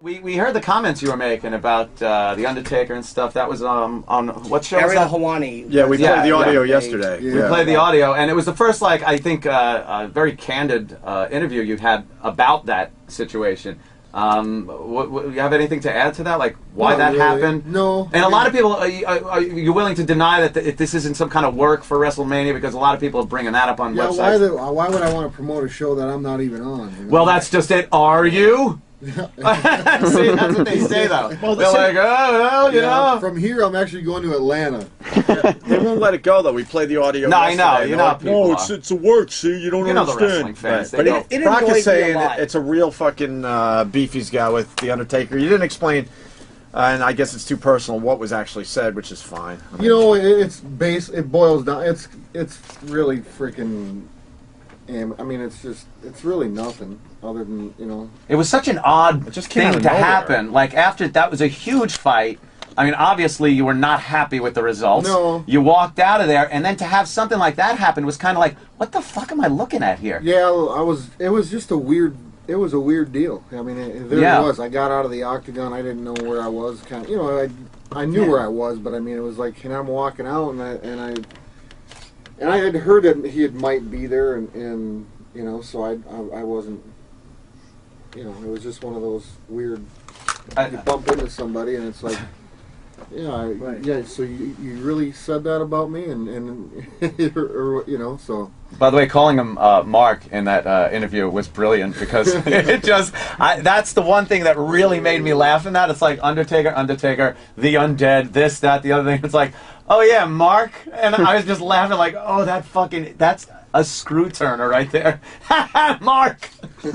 We heard the comments you were making about the Undertaker and stuff. That was on what show was that? Hawani. Yeah, we played the audio yesterday. We played the audio, and it was the first, like, I think, very candid interview you had about that situation. You have anything to add to that? Like, why that happened? No. And a lot of people, are you willing to deny that this isn't some kind of work for WrestleMania? Because a lot of people are bringing that up on websites. Why would I want to promote a show that I'm not even on? You know? Well, that's just it. Are you? See, that's what they say, though. Well, they're like, oh, well, you know. From here, I'm actually going to Atlanta. They won't let it go, though. We played the audio yesterday. I know. You know people it's a work, see? You don't understand. The wrestling fans. Right. But Brock is saying it's a real fucking beef he's got with The Undertaker. You didn't explain, and I guess it's too personal, what was actually said, which is fine. I mean, you know, it boils down. It's really freaking... I mean, it's really nothing other than, you know... It was such an odd thing to happen. Like, after that was a huge fight. I mean, obviously, you were not happy with the results. No. You walked out of there, and then to have something like that happen was kind of like, what the fuck am I looking at here? Yeah, it was just a weird... It was a weird deal. I mean, it was. I got out of the octagon. I didn't know where I was. Kind of, you know, I knew where I was, but I mean, it was like, and I'm walking out, and I had heard that he might be there, and you know, so I wasn't, you know, it was just one of those weird. You bump into somebody, and it's like, yeah, so you really said that about me, and or, you know, so. By the way, calling him Mark in that interview was brilliant because it that's the one thing that really made me laugh in that. It's like Undertaker, the undead, this, that, the other thing. It's like, oh yeah, Mark, and I was just laughing like, oh, that's a screw turner right there. Mark. I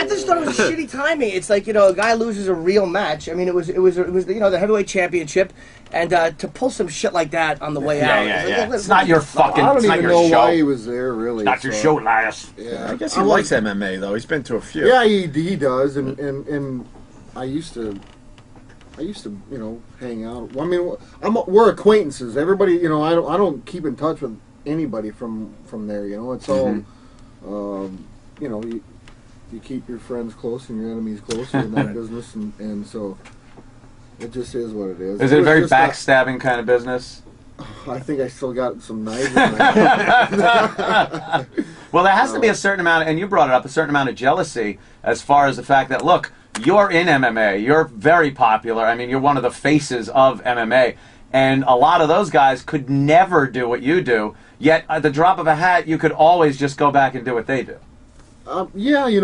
just thought it was shitty timing. It's like, you know, a guy loses a real match. I mean, it was you know, the heavyweight championship, and to pull some shit like that on the way out. Yeah. It's not your fucking. I don't even know show. why he was there. Really, it's not your show, Elias. Yeah, I guess he likes MMA though. He's been to a few. Yeah, he does, and I used to, you know, hang out. I mean, we're acquaintances. Everybody, you know, I don't keep in touch with anybody from there. You know, it's all, you know, you keep your friends close and your enemies closer in that business, and so it just is what it is. Is it a very backstabbing kind of business? I think I still got some knives in my Well, there has to be a certain amount, and you brought it up, a certain amount of jealousy as far as the fact that, look, you're in MMA. You're very popular. I mean, you're one of the faces of MMA. And a lot of those guys could never do what you do. Yet, at the drop of a hat, you could always just go back and do what they do. Yeah, you know.